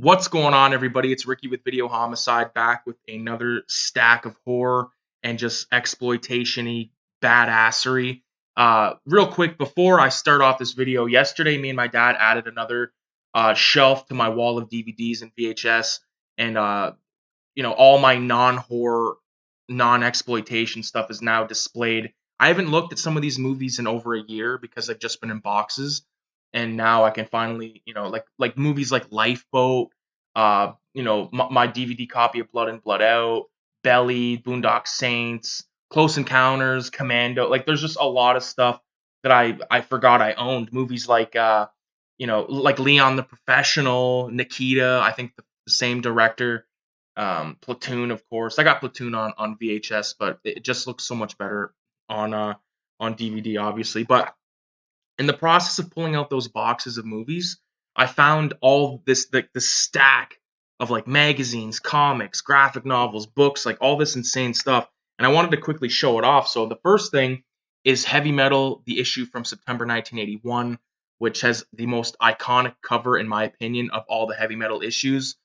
What's going on, everybody? It's Ricky with Video Homicide back with another stack of horror and just exploitation-y badassery. Real quick, before I start off this video, yesterday me and my dad added another shelf to my wall of DVDs and VHS, and all my non-horror, non-exploitation stuff is now displayed. I haven't looked at some of these movies in over a year because they've just been in boxes, and now I can finally, like movies like Lifeboat, my DVD copy of Blood In, Blood Out, Belly, Boondock Saints, Close Encounters, Commando. Like, there's just a lot of stuff that I forgot I owned. Movies like like Leon the Professional, Nikita. I think the same director. Platoon, of course. I got Platoon on VHS, but it just looks so much better on DVD, obviously. But in the process of pulling out those boxes of movies, I found all this the stack of like magazines, comics, graphic novels, books, like all this insane stuff. And I wanted to quickly show it off. So the first thing is Heavy Metal, the issue from September 1981, which has the most iconic cover, in my opinion, of all the Heavy Metal issues.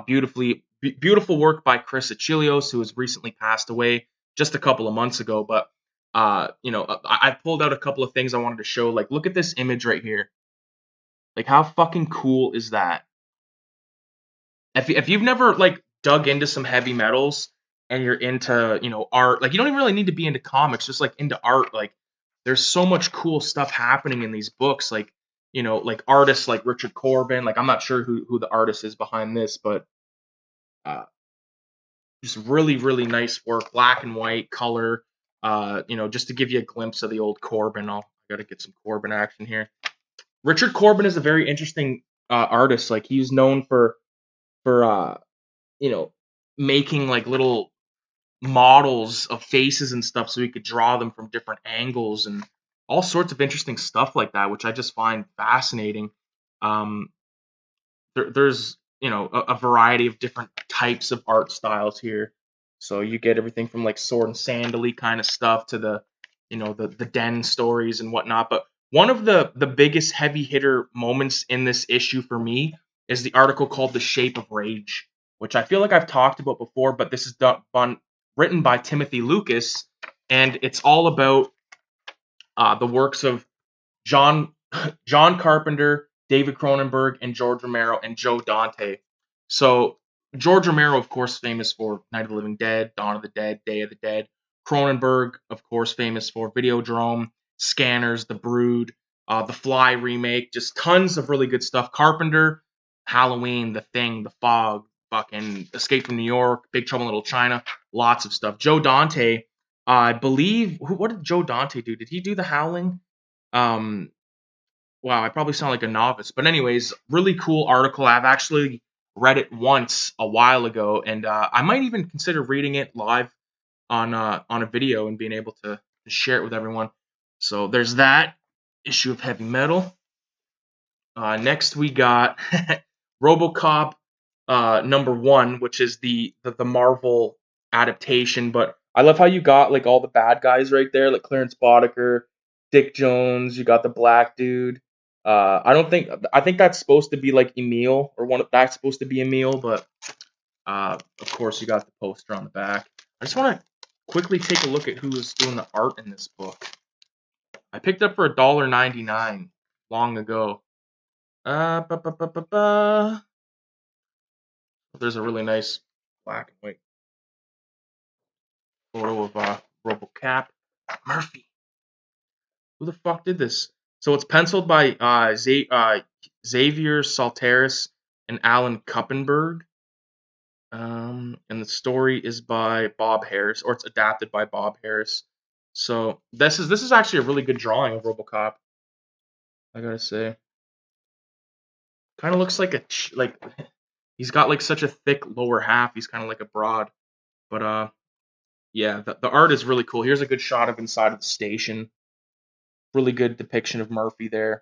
Beautiful work by Chris Achilleos, who has recently passed away just a couple of months ago. But I pulled out a couple of things I wanted to show. Like, look at this image right here. Like, how fucking cool is that? If you've never like dug into some heavy metals and you're into art, like you don't even really need to be into comics, just like into art. Like, there's so much cool stuff happening in these books. Like like artists like Richard Corbin. Like, I'm not sure who the artist is behind this, but uh, just really nice work, black and white color. Just to give you a glimpse of the old Corbin. I gotta get some Corbin action here. Richard Corbin is a very interesting artist. Like, he's known for making like little models of faces and stuff so he could draw them from different angles and all sorts of interesting stuff like that, which I just find fascinating. Um, there's a variety of different types of art styles here, so you get everything from like sword and sandally kind of stuff to the den stories and whatnot. But one of the biggest heavy hitter moments in this issue for me is the article called "The Shape of Rage," which I feel like I've talked about before, but this is written by Timothy Lucas, and it's all about the works of John John Carpenter, David Cronenberg, and George Romero and Joe Dante. So George Romero, of course, famous for Night of the Living Dead, Dawn of the Dead, Day of the Dead. Cronenberg, of course, famous for Videodrome, Scanners, The Brood, the Fly remake, just tons of really good stuff. Carpenter, Halloween, The Thing, The Fog, fucking Escape from New York, Big Trouble in Little China, lots of stuff. Joe Dante, I believe, what did Joe Dante do? Did he do The Howling? Um, Wow, I probably sound like a novice, but anyways, really cool article. I've actually read it once a while ago, and I might even consider reading it live on a video and being able to share it with everyone. So there's that issue of Heavy Metal. Next we got Robocop #1, which is the Marvel adaptation. But I love how you got like all the bad guys right there, like Clarence Boddicker, Dick Jones. You got the black dude. I think that's supposed to be like Emil, or that's supposed to be Emil, but of course you got the poster on the back. I just want to quickly take a look at who is doing the art in this book. I picked it up for $1.99 long ago. Ba, ba, ba, ba, ba. There's a really nice black and white photo of Robocop. Murphy. Who the fuck did this? So it's penciled by Xavier Salteris and Alan Kuppenberg. And the story is by Bob Harris, or it's adapted by Bob Harris. So this is actually a really good drawing of RoboCop. I gotta say, kind of looks like like he's got like such a thick lower half. He's kind of like a broad, but yeah, the art is really cool. Here's a good shot of inside of the station. Really good depiction of Murphy there.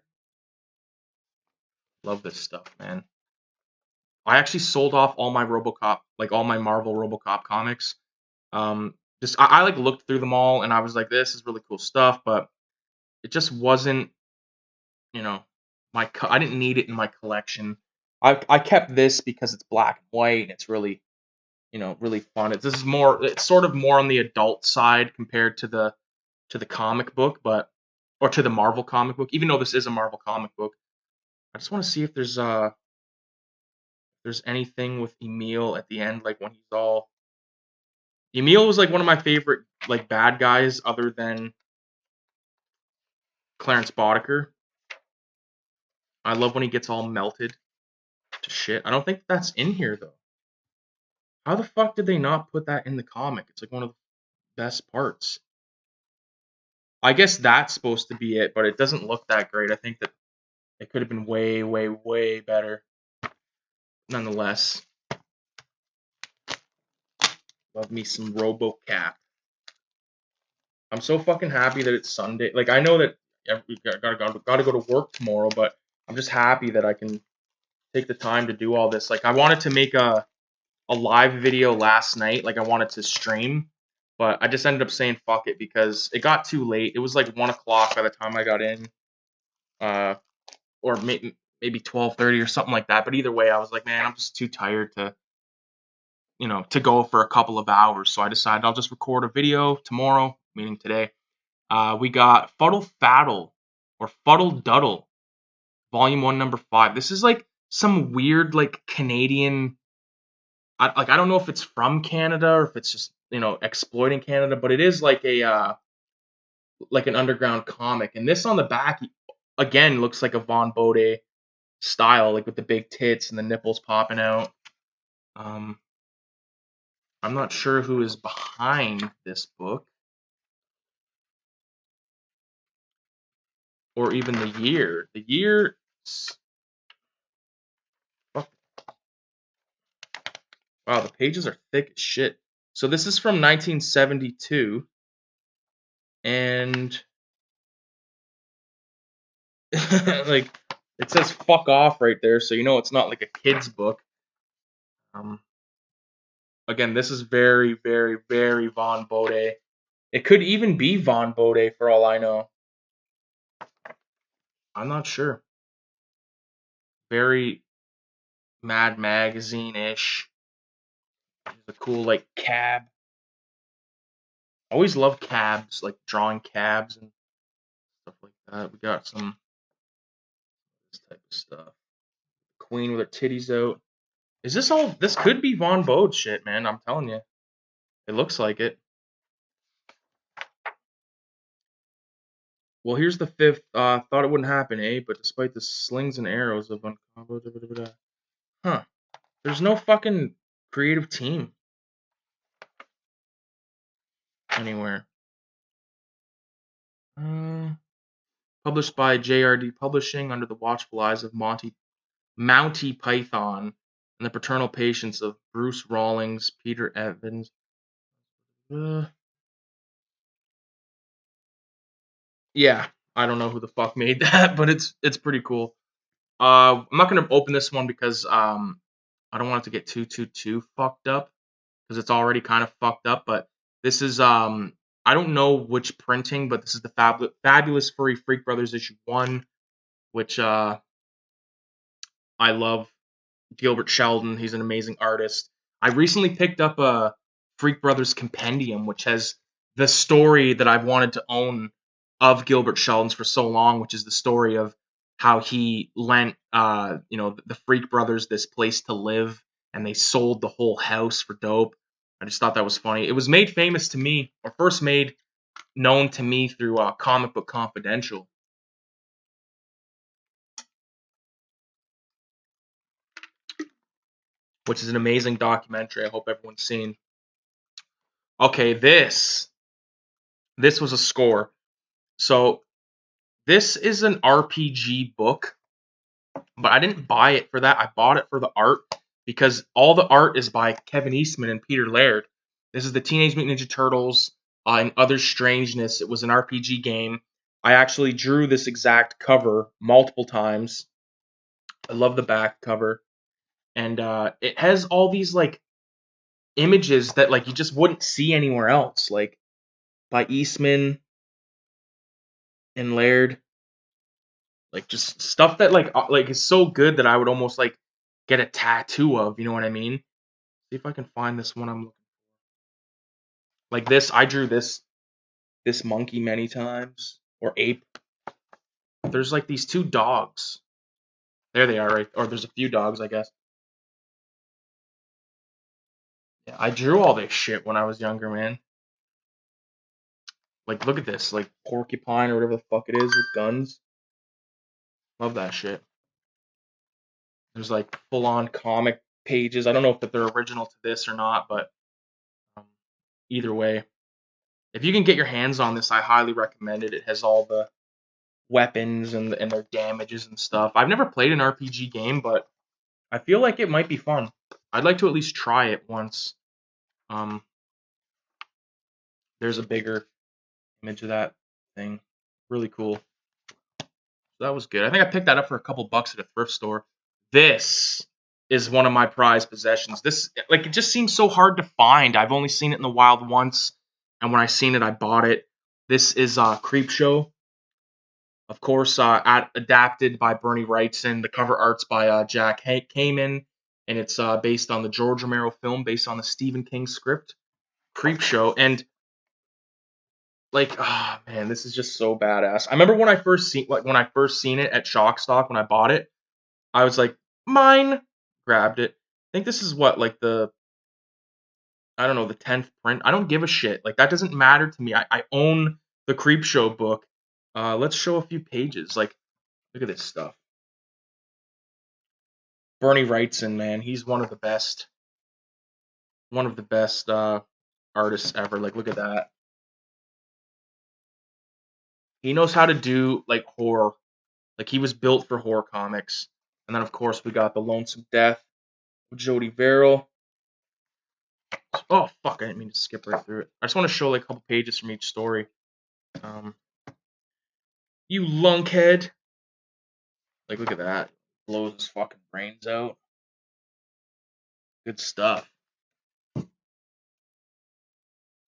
Love this stuff, man. I actually sold off all my RoboCop, like all my Marvel RoboCop comics. Just I like looked through them all and I was like, this is really cool stuff, but it just wasn't, you know, I didn't need it in my collection. I kept this because it's black and white and it's really, really fun. It's sort of more on the adult side compared to the comic book, or to the Marvel comic book. Even though this is a Marvel comic book, I just want to see if there's anything with Emil at the end, like when he's all. Emil was like one of my favorite like bad guys, other than Clarence Boddicker. I love when he gets all melted to shit. I don't think that's in here though. How the fuck did they not put that in the comic? It's like one of the best parts. I guess that's supposed to be it, but it doesn't look that great. I think that it could have been way, way, way better. Nonetheless, love me some Robocop. I'm so fucking happy that it's Sunday. Like, I know that we gotta go to work tomorrow, but I'm just happy that I can take the time to do all this. Like, I wanted to make a live video last night. Like, I wanted to stream, but I just ended up saying fuck it because it got too late. It was like 1 o'clock by the time I got in, or maybe 12:30 or something like that. But either way, I was like, man, I'm just too tired to go for a couple of hours. So I decided I'll just record a video tomorrow, meaning today. We got Fuddle Faddle or Fuddle Duddle, Volume 1, Number 5. This is like some weird like Canadian. I don't know if it's from Canada or if it's just exploiting Canada, but it is like like an underground comic. And this on the back again looks like a Von Bode style, like with the big tits and the nipples popping out. I'm not sure who is behind this book or even the year. The year. Wow, the pages are thick as shit. So this is from 1972, and like it says "fuck off" right there, so it's not like a kid's book. Again, this is very, very, very Von Bode. It could even be Von Bode for all I know. I'm not sure. Very Mad Magazine-ish. The cool like cab. I always love cabs, like drawing cabs and stuff like that. We got some this type of stuff. Queen with her titties out. Is this all? This could be Von Bode shit, man. I'm telling you. It looks like it. Well, here's the fifth. Thought it wouldn't happen, eh? But despite the slings and arrows of huh? There's no fucking creative team anywhere. Published by JRD Publishing under the watchful eyes of Mounty Python and the paternal patience of Bruce Rawlings, Peter Evans. Yeah, I don't know who the fuck made that, but it's pretty cool. I'm not gonna open this one because I don't want it to get too fucked up because it's already kind of fucked up. But this is I don't know which printing, but this is the Fabulous Furry Freak Brothers issue 1, which I love. Gilbert Sheldon, he's an amazing artist. I recently picked up a Freak Brothers Compendium, which has the story that I've wanted to own of Gilbert Sheldon's for so long, which is the story of how he lent, the Freak Brothers this place to live, and they sold the whole house for dope. I just thought that was funny. It was made famous to me, or first made known to me through Comic Book Confidential. Which is an amazing documentary. I hope everyone's seen. Okay, this was a score. So this is an RPG book, but I didn't buy it for that. I bought it for the art because all the art is by Kevin Eastman and Peter Laird. This is the Teenage Mutant Ninja Turtles and Other Strangeness. It was an RPG game. I actually drew this exact cover multiple times. I love the back cover. And it has all these like images that like you just wouldn't see anywhere else, like by Eastman and Laird, like just stuff that like is so good that I would almost like get a tattoo of. You know what I mean? See if I can find this one I'm looking for. Like this, I drew this monkey many times, or ape. There's like these two dogs. There they are, right? Or there's a few dogs, I guess. Yeah, I drew all this shit when I was younger, man. Like, look at this, like porcupine or whatever the fuck it is with guns. Love that shit. There's like full-on comic pages. I don't know if they're original to this or not, but um, either way, if you can get your hands on this, I highly recommend it. It has all the weapons and their damages and stuff. I've never played an RPG game, but I feel like it might be fun. I'd like to at least try it once. Um, there's a bigger image of that thing. Really cool. That was good. I think I picked that up for a couple bucks at a thrift store. This is one of my prized possessions. This, like, it just seems so hard to find. I've only seen it in the wild once, and when I seen it, I bought it. This is Creepshow. Of course, adapted by Bernie Wrightson. The cover art's by Jack Kamen, and it's based on the George Romero film, based on the Stephen King script, Creepshow. And like, oh man, this is just so badass. I remember when I first seen it at Shock Stock when I bought it. I was like, mine. Grabbed it. I think this is what, like I don't know, the 10th print. I don't give a shit. Like, that doesn't matter to me. I own the Creepshow book. Let's show a few pages. Like, look at this stuff. Bernie Wrightson, man, he's one of the best artists ever. Like, look at that. He knows how to do like horror. Like, he was built for horror comics. And then of course we got The Lonesome Death with Jody Verrill. Oh fuck, I didn't mean to skip right through it. I just want to show like a couple pages from each story. You lunkhead. Like, look at that. Blows his fucking brains out. Good stuff.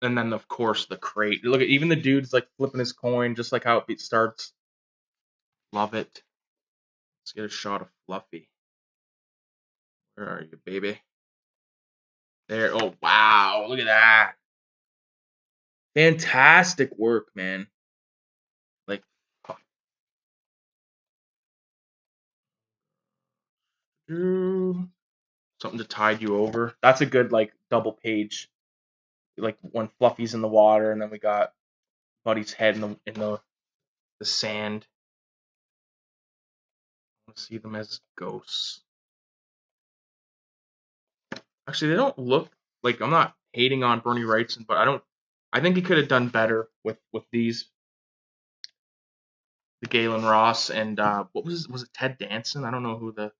And then of course the crate. Look at even the dude's like flipping his coin, just like how it starts. Love it. Let's get a shot of Fluffy. Where are you, baby? There. Oh wow, look at that. Fantastic work, man. Like, something to tide you over. That's a good like double page. Like when Fluffy's in the water, and then we got Buddy's head in the sand. I want to see them as ghosts. Actually, they don't look like, I'm not hating on Bernie Wrightson, but I think he could have done better with these. The Galen Ross and what was it Ted Danson? I don't know who the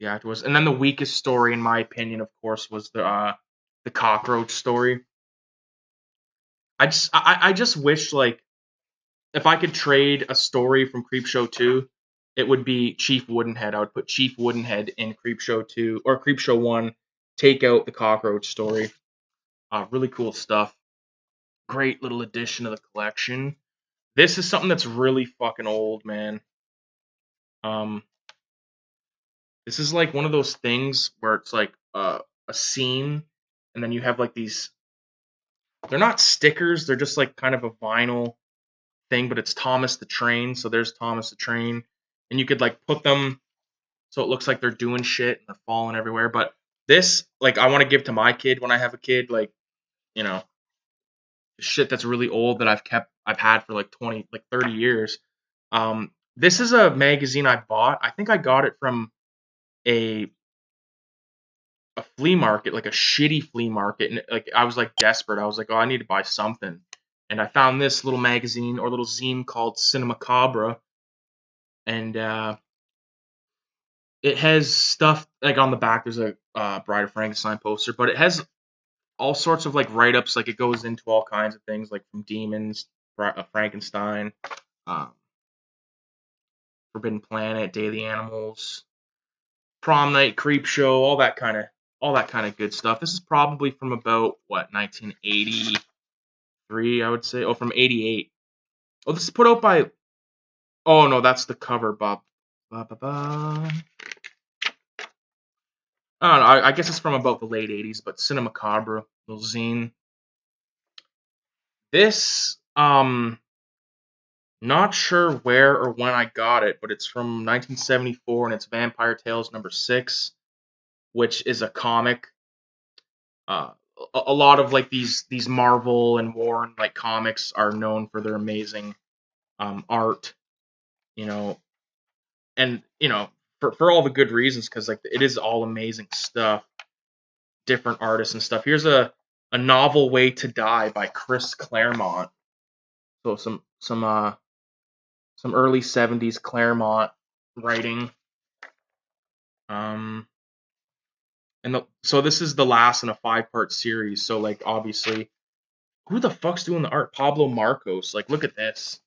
actor was. And then the weakest story, in my opinion, of course, was the cockroach story. I just wish, like, if I could trade a story from Creepshow 2, it would be Chief Woodenhead. I would put Chief Woodenhead in Creepshow 2 or Creepshow 1, take out the cockroach story. Really cool stuff. Great little addition to the collection. This is something that's really fucking old, man. This is like one of those things where it's like a scene, and then you have like these. They're not stickers. They're just like kind of a vinyl thing, but it's Thomas the Train. So there's Thomas the Train, and you could like put them so it looks like they're doing shit and they're falling everywhere. But this, like, I want to give to my kid when I have a kid. Like, you know, shit that's really old that I've had for like 20, like 30 years. This is a magazine I bought. I think I got it from a flea market, like a shitty flea market, and like I was like desperate. I was like, oh, I need to buy something, and I found this little magazine or little zine called Cinemacobra, and it has stuff like on the back. There's a Bride of Frankenstein poster, but it has all sorts of like write ups. Like it goes into all kinds of things, like from demons, Frankenstein, um, Forbidden Planet, Daily Animals, Prom Night, Creep Show, all that kind of good stuff. This is probably from about what 1983, I would say. Oh, from 88. Oh, this is put out by. Oh no, that's the cover, Bob. Ba, ba, ba. I don't know. I guess it's from about the late '80s, but Cinemacobra, little zine. This, not sure where or when I got it, but it's from 1974, and it's Vampire Tales #6, which is a comic. Uh, a lot of like these Marvel and Warren like comics are known for their amazing art, you know, and for all the good reasons, because like it is all amazing stuff, different artists and stuff. Here's a novel Way to Die by Chris Claremont. So some early '70s Claremont writing. Um, so this is the last in a 5-part series. So like obviously, who the fuck's doing the art? Pablo Marcos. Like look at this,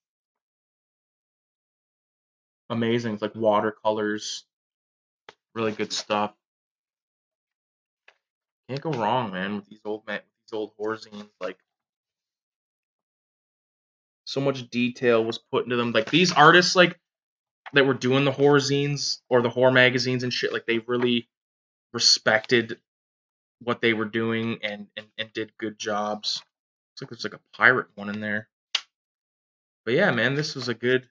amazing. It's like watercolors, really good stuff. Can't go wrong, man, with these old horror zines. Like so much detail was put into them. Like these artists, like that were doing the horror zines or the horror magazines and shit. Like they really respected what they were doing and did good jobs. Looks like there's like a pirate one in there. But yeah, man, this was a good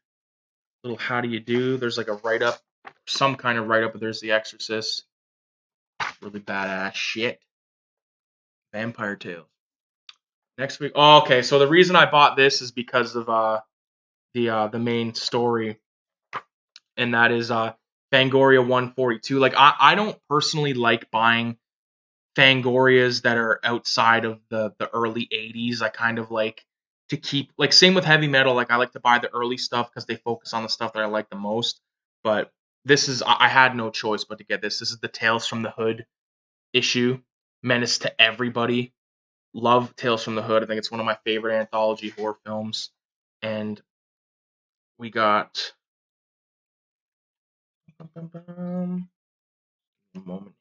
little how do you do. There's like a write up, some kind of write up. But there's The Exorcist. Really badass shit. Vampire Tales. Next week. Oh, okay. So the reason I bought this is because of the main story, and that is Fangoria 142. Like I don't personally like buying Fangorias that are outside of the early '80s. I kind of like to keep, like, same with heavy metal. Like I like to buy the early stuff because they focus on the stuff that I like the most. But this is, I had no choice but to get this. This is the Tales from the Hood issue. Menace to Everybody. Love Tales from the Hood. I think it's one of my favorite anthology horror films. And we got a moment.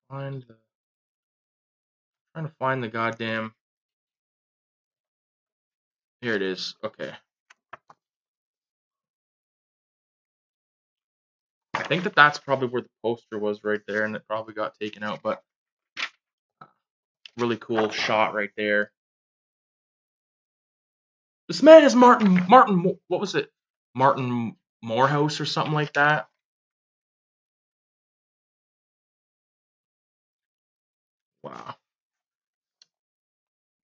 Find the Trying to find the goddamn. Here it is. Okay. I think that's probably where the poster was right there, and it probably got taken out. But really cool shot right there. This man is Martin. What was it? Martin Morehouse or something like that. Wow.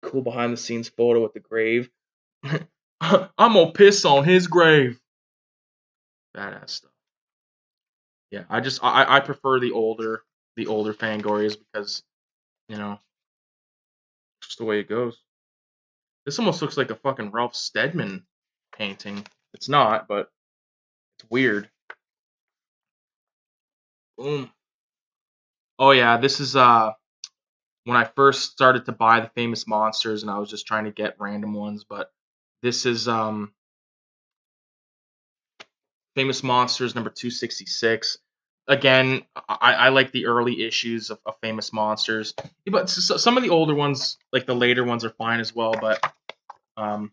Cool behind the scenes photo with the grave. I'm gonna piss on his grave. Badass stuff. Yeah, I prefer the older Fangorias because you know just the way it goes. This almost looks like a fucking Ralph Steadman painting. It's not, but it's weird. Boom. Oh yeah, this is when I first started to buy the famous monsters, and I was just trying to get random ones. But this is famous monsters number 266. Again, I like the early issues of famous monsters, but some of the older ones, like the later ones, are fine as well. But um,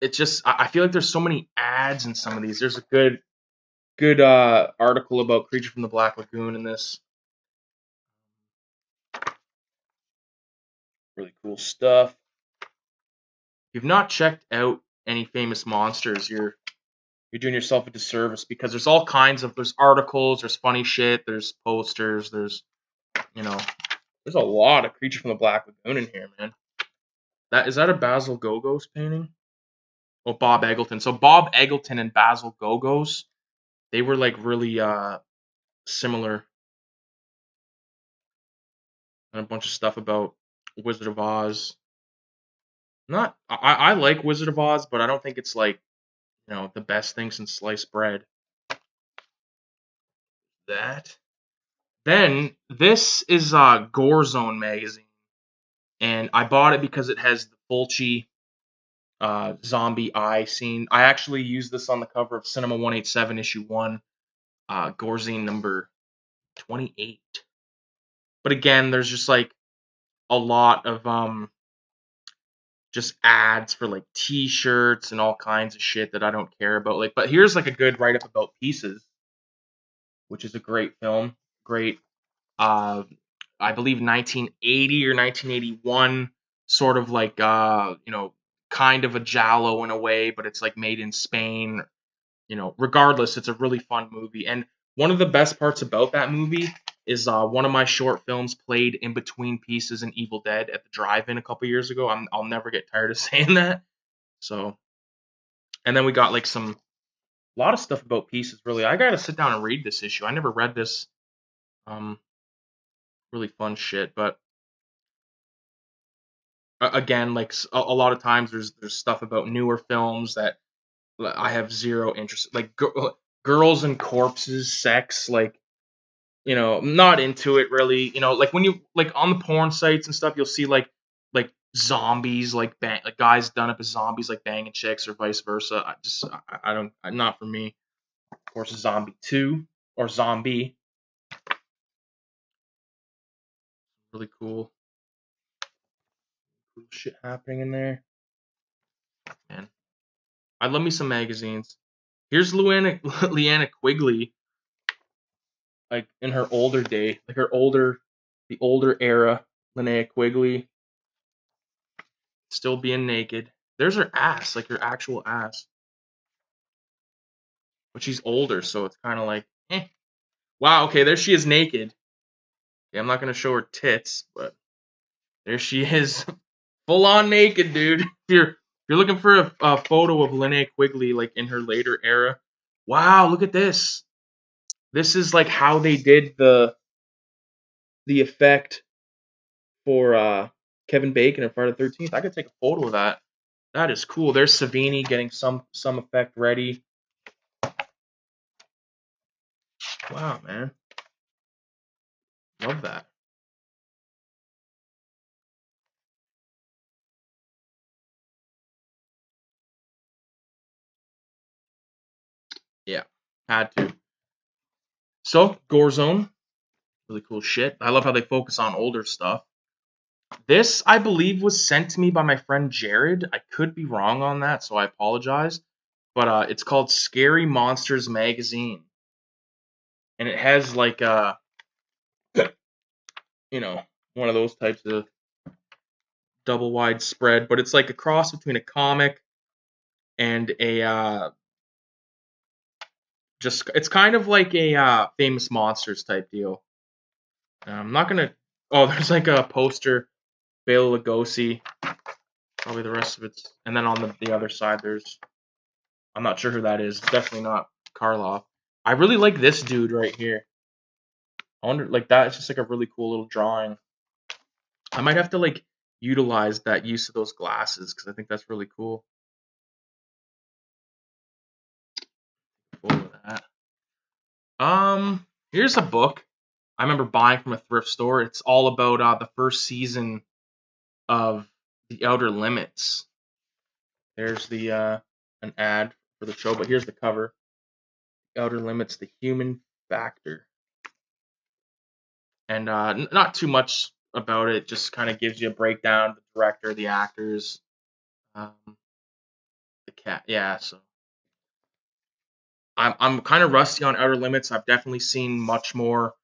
it's just I feel like there's so many ads in some of these. There's a good article about Creature from the Black Lagoon in this. Really cool stuff. If you've not checked out any famous monsters, you're doing yourself a disservice because there's all kinds of there's articles, there's funny shit, there's posters, you know there's a lot of Creature from the Black Lagoon in here, man. That a Basil Gogos painting? Oh, Bob Eggleton. So Bob Eggleton and Basil Gogos, they were like really similar, and a bunch of stuff about Wizard of Oz. Not I like Wizard of Oz, but I don't think it's like the best thing since sliced bread. That. Then this is Gore Zone magazine, and I bought it because it has the Fulci zombie eye scene. I actually used this on the cover of Cinema 187 issue 1, Gore Zine number 28. But again, there's just like a lot of just ads for like t-shirts and all kinds of shit that I don't care about. Like, but here's like a good write-up about Pieces, which is a great film. Great, uh, I believe 1980 or 1981, sort of like kind of a giallo in a way, but it's like made in Spain. Regardless, it's a really fun movie. And one of the best parts about that movie is one of my short films played in between Pieces and Evil Dead at the drive-in a couple years ago. I'll never get tired of saying that. So, and then we got like a lot of stuff about Pieces. Really, I gotta sit down and read this issue. I never read this. Really fun shit. But again, like a lot of times, there's stuff about newer films that I have zero interest. Like girls and corpses, sex, like I'm not into it really. Like when you like on the porn sites and stuff, you'll see like zombies, like like guys done up as zombies, like banging chicks or vice versa. I don't, not for me. Of course, Zombie 2 or Zombie, really cool shit happening in there, man. I love me some magazines. Here's Leanna Quigley, like in her older day, like the older era. Linnea Quigley still being naked. There's her ass, like her actual ass. But she's older, so it's kind of like, eh. Wow, okay, there she is naked. Yeah, I'm not gonna show her tits, but there she is, full on naked, dude. If you're looking for a photo of Linnea Quigley, like in her later era, wow, look at this. This is like how they did the effect for Kevin Bacon in Friday the 13th. I could take a photo of that. That is cool. There's Savini getting some effect ready. Wow, man. Love that. Yeah, had to. So, Gore Zone, really cool shit. I love how they focus on older stuff. This, I believe, was sent to me by my friend Jared. I could be wrong on that, so I apologize. But it's called Scary Monsters Magazine. And it has like one of those types of double wide spread, but it's like a cross between a comic and a just it's kind of like a famous monsters type deal. I'm not gonna. Oh, there's like a poster, Bela Lugosi. Probably the rest of it's, and then on the other side, there's. I'm not sure who that is. It's definitely not Karloff. I really like this dude right here. I wonder, like that. It's just like a really cool little drawing. I might have to like utilize that use of those glasses because I think that's really cool. Cool with that. Here's a book I remember buying from a thrift store. It's all about the first season of The Outer Limits. There's the an ad for the show, but here's the cover. Outer Limits: The Human Factor, and not too much about it. Just kind of gives you a breakdown of the director, the actors, um, the cat. Yeah, so I'm kind of rusty on Outer Limits. I've definitely seen much more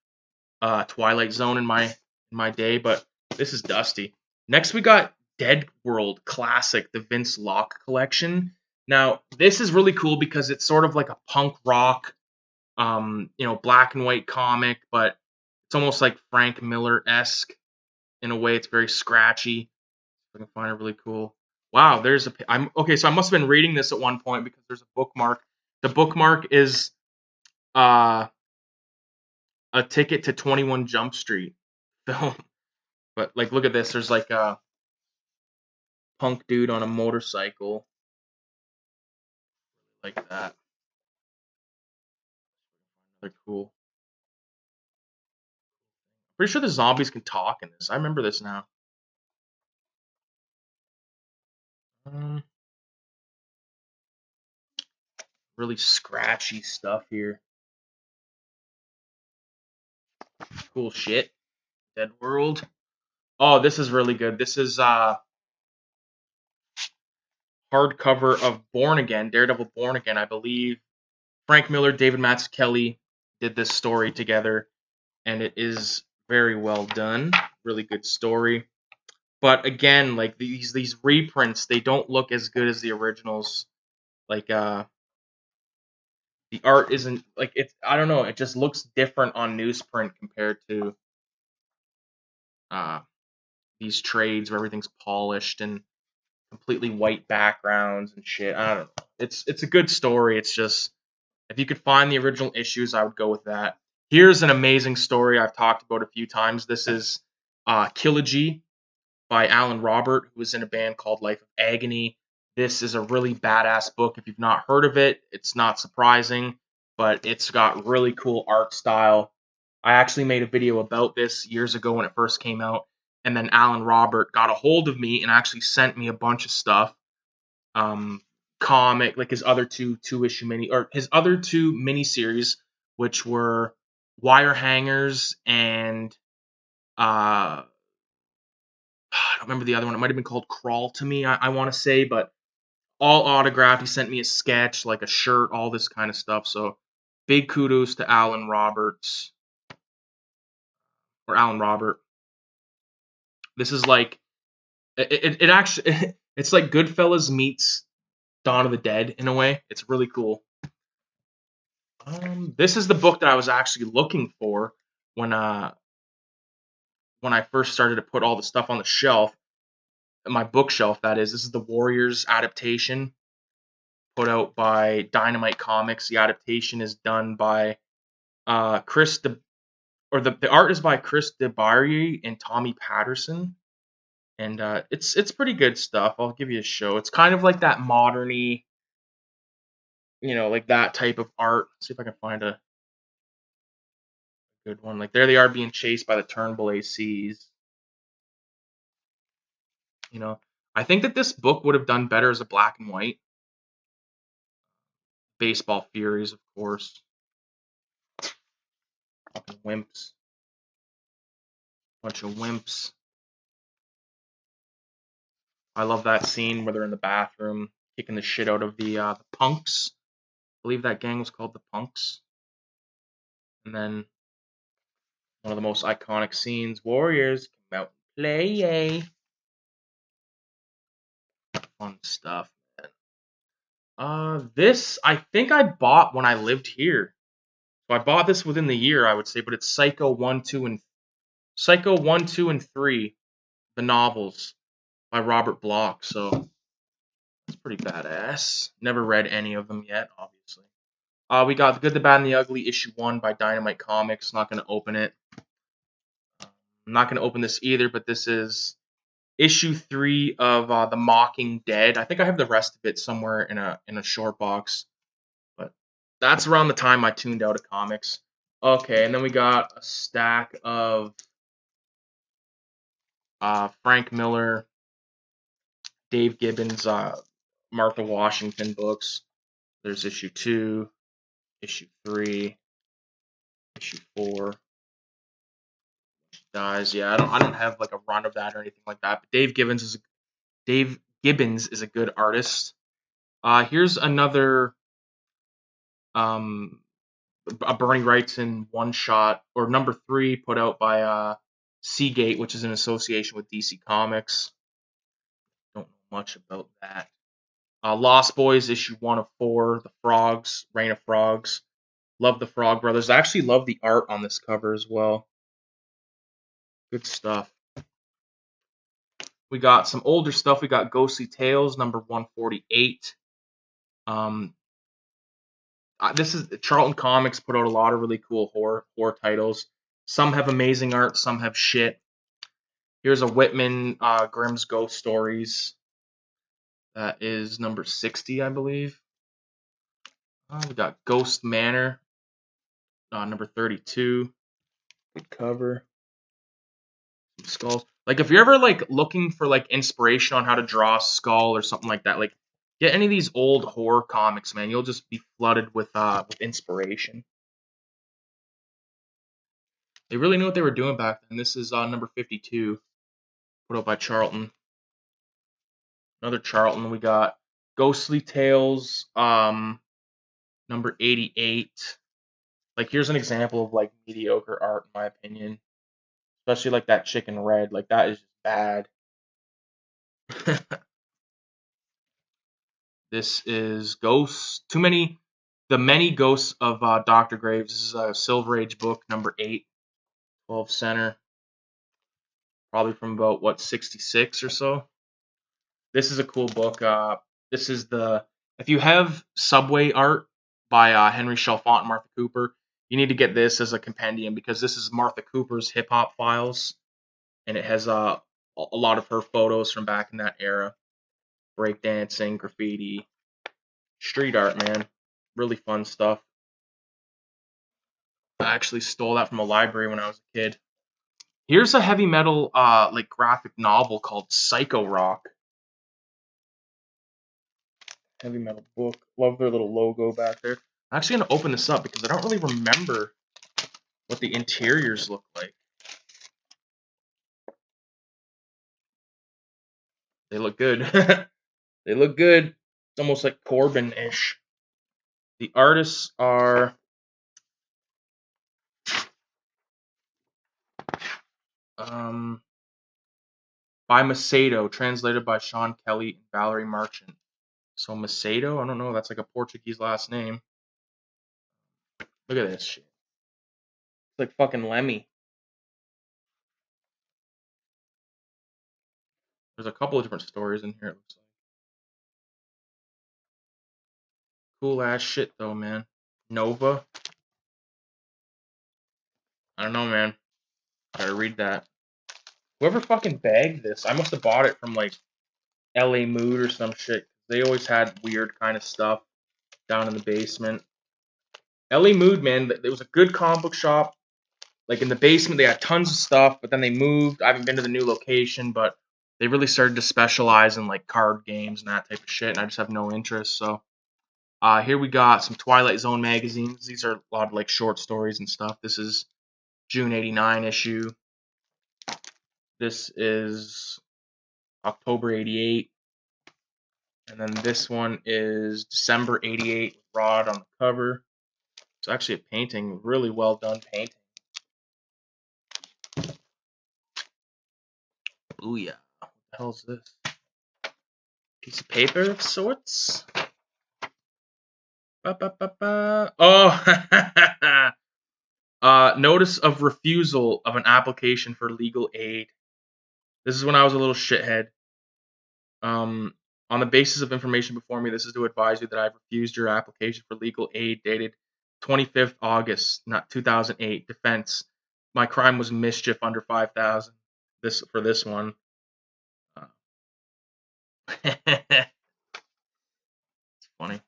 Twilight Zone in my day, but this is dusty. Next, we got Dead World Classic, the Vince Locke collection. Now, this is really cool because it's sort of like a punk rock, black and white comic, but it's almost like Frank Miller-esque in a way. It's very scratchy. I can find it really cool. Wow, I'm okay. So I must have been reading this at one point because there's a bookmark. The bookmark is uh, a ticket to 21 Jump Street film. But like, look at this. There's like a punk dude on a motorcycle, like that. They're cool. Pretty sure the zombies can talk in this. I remember this now. Um, really scratchy stuff here. Cool shit. Dead World. Oh, this is really good. This is hardcover of Born Again, Daredevil Born Again. I believe Frank Miller, David Mazzucchelli did this story together, and it is very well done. Really good story. But again, like these reprints, they don't look as good as the originals. Like the art isn't like it's, I don't know, it just looks different on newsprint compared to uh these trades where everything's polished and completely white backgrounds and shit. I don't know. It's a good story. It's just, if you could find the original issues, I would go with that. Here's an amazing story I've talked about a few times. This is Killigy by Alan Robert, who was in a band called Life of Agony. This is a really badass book. If you've not heard of it, it's not surprising, but it's got really cool art style. I actually made a video about this years ago when it first came out, and then Alan Robert got a hold of me and actually sent me a bunch of stuff. Comic, like his other his other two miniseries, which were Wire Hangers and I don't remember the other one. It might have been called Crawl to Me, I want to say, but all autographed. He sent me a sketch, like a shirt, all this kind of stuff. So big kudos to Alan Roberts, or Alan Robert. This is like, it actually, it's like Goodfellas meets Dawn of the Dead in a way. It's really cool. This is the book that I was actually looking for when I first started to put all the stuff on the shelf, my bookshelf, that is. This is the Warriors Adaptation, put out by Dynamite Comics. The adaptation is done by the art is by Chris DeBarry and Tommy Patterson, and it's pretty good stuff. I'll give you a show. It's kind of like that moderny, like that type of art. Let's see if I can find a good one. Like, there they are being chased by the Turnbull ACs. I think that this book would have done better as a black and white. Baseball Furies, of course. Fucking wimps. Bunch of wimps. I love that scene where they're in the bathroom kicking the shit out of the punks. I believe that gang was called the Punks. And then one of the most iconic scenes, Warriors come out and play. Fun stuff, man. This I think I bought when I lived here. So I bought this within the year, I would say, but it's Psycho 1, 2, and 3, the novels by Robert Bloch. So it's pretty badass. Never read any of them yet, obviously. We got The Good, the Bad, and the Ugly, issue 1 by Dynamite Comics. Not going to open it. I'm not going to open this either, but this is issue 3 of The Mocking Dead. I think I have the rest of it somewhere in a short box, but that's around the time I tuned out of comics. Okay, and then we got a stack of Frank Miller, Dave Gibbons, Martha Washington books. There's issue 2, issue 3, issue 4. Dies. Yeah, I don't have like a run of that or anything like that. But Dave Gibbons is a good artist. Here's another a Bernie Wrightson one shot, or number 3, put out by Seagate, which is in association with DC Comics. Don't know much about that. Lost Boys issue 1 of 4, The Frogs, Reign of Frogs. Love the Frog Brothers. I actually love the art on this cover as well. Good stuff. We got some older stuff. We got Ghostly Tales, number 148. This is Charlton Comics put out a lot of really cool horror titles. Some have amazing art, some have shit. Here's a Whitman Grimm's Ghost Stories. That is number 60, I believe. We got Ghost Manor, number 32. Good cover. Some skulls. Like, if you're ever like looking for like inspiration on how to draw a skull or something like that, like, get any of these old horror comics, man. You'll just be flooded with inspiration. They really knew what they were doing back then. This is number 52, put out by Charlton. Another Charlton. We got Ghostly Tales, number 88. Like, here's an example of like mediocre art, in my opinion. Especially like that chicken red. Like, that is just bad. This is Ghosts. The Many Ghosts of Dr. Graves. This is a Silver Age book, number 8, 12 center. Probably from about, what, 66 or so. This is a cool book. This is if you have Subway art by Henry Chalfant and Martha Cooper, you need to get this as a compendium because this is Martha Cooper's hip hop files, and it has a lot of her photos from back in that era. Breakdancing, graffiti, street art, man. Really fun stuff. I actually stole that from a library when I was a kid. Here's a heavy metal like graphic novel called Psycho Rock. Heavy metal book. Love their little logo back there. I'm actually gonna open this up because I don't really remember what the interiors look like. They look good. They look good. It's almost like Corbin-ish. The artists are by Macedo, translated by Sean Kelly and Valerie Marchant. So Macedo, I don't know, that's like a Portuguese last name. Look at this shit. It's like fucking Lemmy. There's a couple of different stories in here, it looks like. Cool ass shit though, man. Nova. I don't know, man. Gotta read that. Whoever fucking bagged this, I must have bought it from like LA Mood or some shit. They always had weird kind of stuff down in the basement. LA Mood, man, it was a good comic book shop. Like in the basement, they had tons of stuff, but then they moved. I haven't been to the new location, but they really started to specialize in like card games and that type of shit, and I just have no interest. So here we got some Twilight Zone magazines. These are a lot of like short stories and stuff. This is June 89 issue. This is October 88. And then this one is December 88 with Rod on the cover. It's actually a painting, really well done painting. Ooh yeah. What the hell is this? Piece of paper of sorts? Oh! Notice of refusal of an application for legal aid. This is when I was a little shithead. On the basis of information before me, this is to advise you that I've refused your application for legal aid dated 25th August, not 2008. Defense. My crime was mischief under 5,000. For this one. It's funny.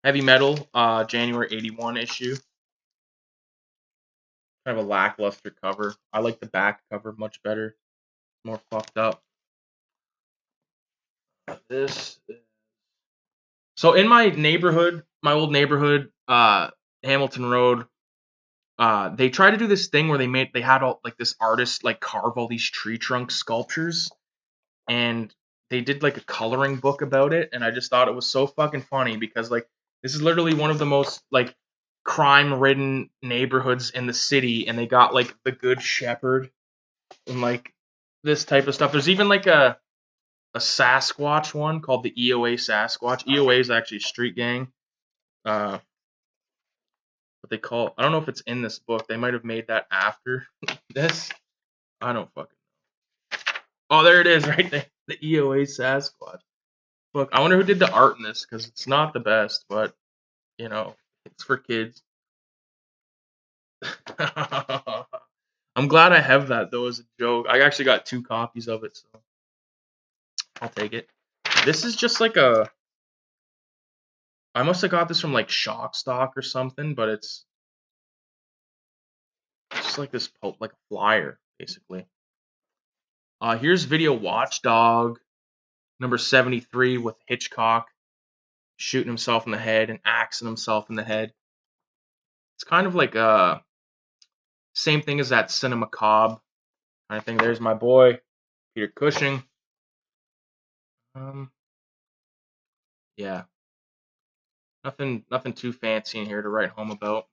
Heavy Metal, January 81 issue. Kind of a lackluster cover. I like the back cover much better. More fucked up. This is... So in my neighborhood, my old neighborhood, Hamilton Road, they tried to do this thing where they had all like this artist like carve all these tree trunk sculptures, and they did like a coloring book about it, and I just thought it was so fucking funny because like this is literally one of the most like crime-ridden neighborhoods in the city, and they got like the Good Shepherd and like this type of stuff. There's even like a Sasquatch one called the EOA Sasquatch. EOA is actually a street gang. What they call, I don't know if it's in this book. They might have made that after this. I don't fucking know. Oh, there it is right there. The EOA Sasquatch. Look, I wonder who did the art in this because it's not the best, but you know, it's for kids. I'm glad I have that though as a joke. I actually got 2 copies of it, so I'll take it. This is just like I must have got this from like Shock Stock or something, but it's just like this like a flyer basically. Here's Video Watchdog number 73 with Hitchcock shooting himself in the head and axing himself in the head. It's kind of like same thing as that Cinemacobra kind of thing. There's my boy Peter Cushing. Yeah. Nothing too fancy in here to write home about.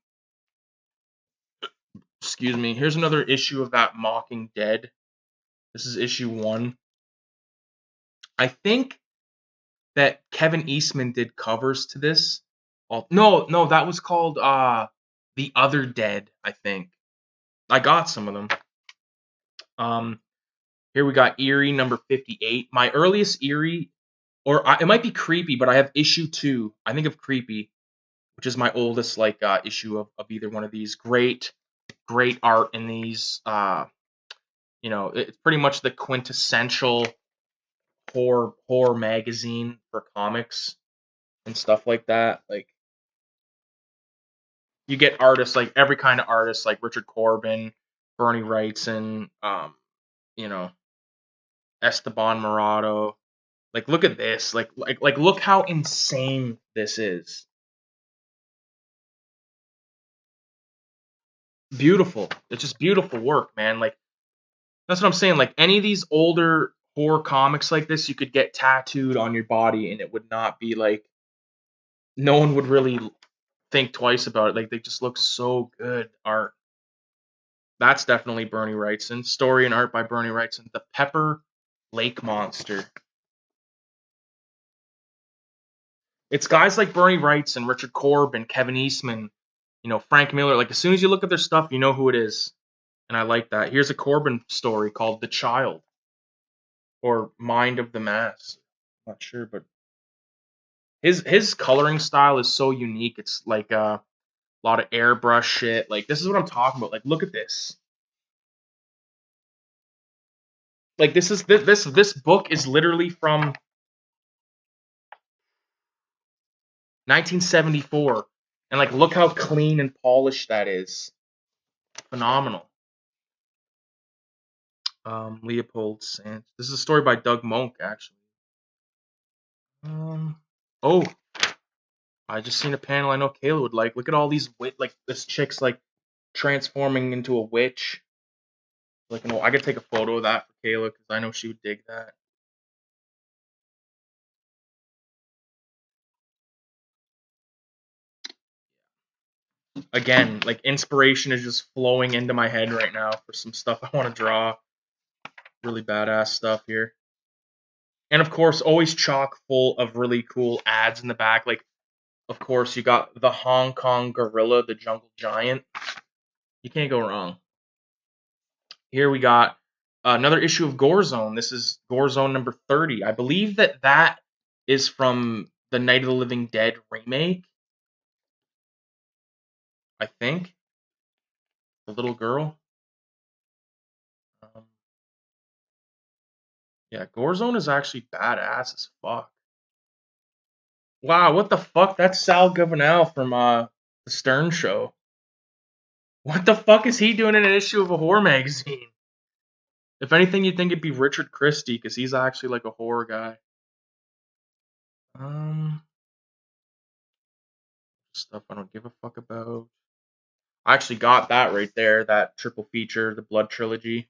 Excuse me. Here's another issue of that Mocking Dead. This is issue 1. I think that Kevin Eastman did covers to this. Oh, no, that was called The Other Dead, I think. I got some of them. Here we got Eerie number 58. My earliest Eerie, it might be Creepy, but I have issue 2. I think of Creepy, which is my oldest issue of either one of these. Great art in these. It's pretty much the quintessential horror magazine for comics and stuff like that. Like, you get artists, like every kind of artist, like Richard Corbin, Bernie Wrightson, you know, Esteban Murado. Like, look at this. Like look how insane this is. Beautiful. It's just beautiful work, man. Like, that's what I'm saying. Like, any of these older horror comics like this, you could get tattooed on your body, and it would not be like, no one would really think twice about it. Like, they just look so good. Art. That's definitely Bernie Wrightson. Story and art by Bernie Wrightson. The Pepper Lake Monster. It's guys like Bernie Wrightson, Richard Corbin, Kevin Eastman, Frank Miller. Like, as soon as you look at their stuff, you know who it is. And I like that. Here's a Corbin story called The Child. Or Mind of the Mass. Not sure, but his coloring style is so unique. It's like a lot of airbrush shit. Like, this is what I'm talking about. Like, look at this. Like, this book is literally from 1974, and like, look how clean and polished that is. Phenomenal. Leopold Sands. This is a story by Doug Monk, actually. Oh, I just seen a panel I know Kayla would like. Look at all these like this chick's like transforming into a witch. Like, no, I could take a photo of that for Kayla because I know she would dig that. Again, like, inspiration is just flowing into my head right now for some stuff I want to draw. Really badass stuff here. And of course, always chock full of really cool ads in the back. Like, of course, you got the Hong Kong gorilla, the jungle giant. You can't go wrong. Here we got another issue of Gore Zone. This is Gore Zone number 30. I believe that is from the Night of the Living Dead remake. I think. The little girl. Yeah, Gore Zone is actually badass as fuck. Wow, what the fuck? That's Sal Governale from the Stern Show. What the fuck is he doing in an issue of a horror magazine? If anything, you'd think it'd be Richard Christie, because he's actually like a horror guy. Stuff I don't give a fuck about. I actually got that right there, that triple feature, the Blood Trilogy.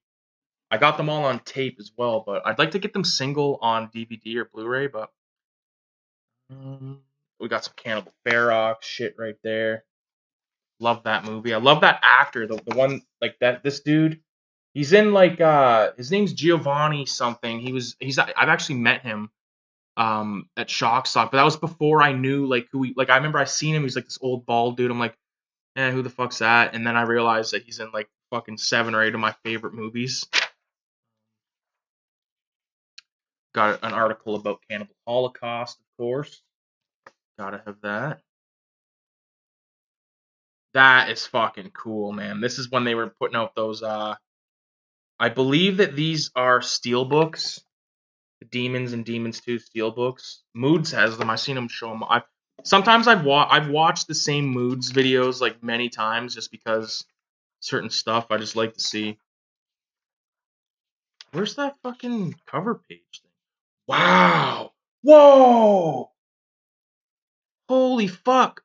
I got them all on tape as well, but I'd like to get them single on DVD or Blu-ray, but we got some Cannibal Ferox shit right there. Love that movie. I love that actor, the one like that. This dude, he's in like his name's Giovanni something. I've actually met him at Shock Stock, but that was before I knew like who he. Like, I remember I seen him. He's like this old bald dude. I'm like, who the fuck's that? And then I realized that he's in like fucking 7 or 8 of my favorite movies. Got an article about Cannibal Holocaust, of course. Gotta have that. That is fucking cool, man. This is when they were putting out those. I believe that these are steelbooks, the Demons and Demons 2 steelbooks. Moods has them. I've seen them show them. Sometimes I've watched the same Moods videos like many times just because certain stuff I just like to see. Where's that fucking cover page thing? Wow. Whoa. Holy fuck.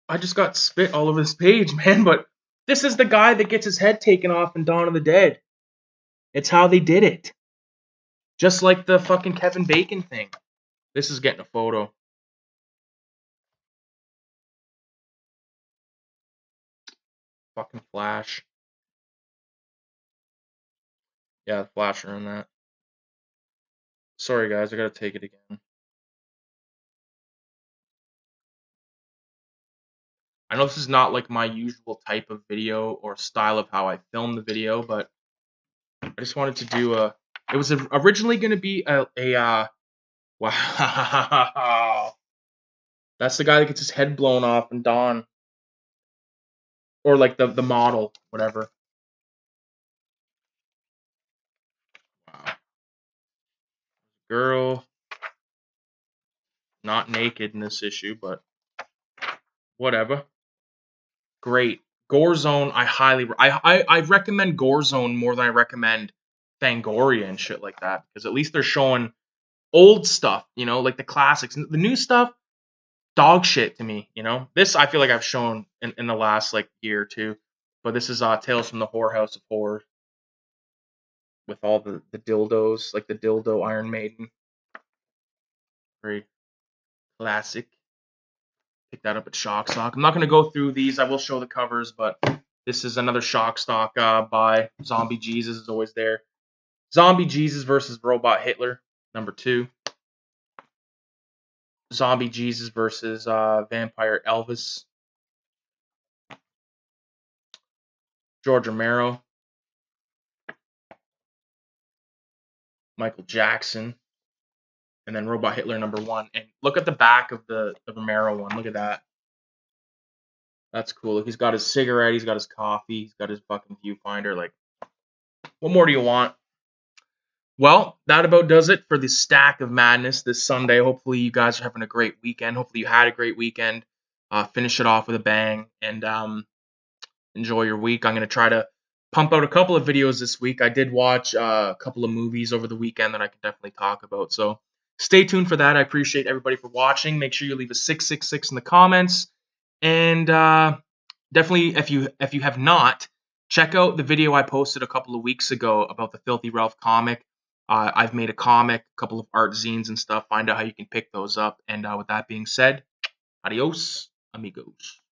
I just got spit all over this page, man, but this is the guy that gets his head taken off in Dawn of the Dead. It's how they did it. Just like the fucking Kevin Bacon thing. This is getting a photo. Fucking flash. Yeah, the flasher in that. Sorry guys, I gotta take it again. I know this is not like my usual type of video or style of how I film the video, but I just wanted to do a. It was originally going to be wow. That's the guy that gets his head blown off in Dawn, or like the model, whatever. Wow. Girl, not naked in this issue, but whatever. Great. Gore Zone, I recommend Gore Zone more than I recommend Fangoria and shit like that, because at least they're showing old stuff, like the classics. The new stuff, dog shit to me, This I feel like I've shown in the last like year or two, but this is Tales from the Whorehouse of Horror with all the dildos, like the dildo Iron Maiden. Very classic. Pick that up at Shock Stock. I'm not gonna go through these. I will show the covers, but this is another Shock Stock by Zombie Jesus is always there. Zombie Jesus versus Robot Hitler, #2. Zombie Jesus versus Vampire Elvis. George Romero. Michael Jackson. And then Robot Hitler #1. And look at the back of the Romero one. Look at that. That's cool. He's got his cigarette. He's got his coffee. He's got his fucking viewfinder. Like, what more do you want? Well, that about does it for the stack of madness this Sunday. Hopefully, you guys are having a great weekend. Hopefully, you had a great weekend. Finish it off with a bang and enjoy your week. I'm going to try to pump out a couple of videos this week. I did watch a couple of movies over the weekend that I can definitely talk about. So stay tuned for that. I appreciate everybody for watching. Make sure you leave a 666 in the comments. And definitely, if you have not, check out the video I posted a couple of weeks ago about the Filthy Ralph comic. I've made a comic, a couple of art zines and stuff. Find out how you can pick those up. And with that being said, adios, amigos.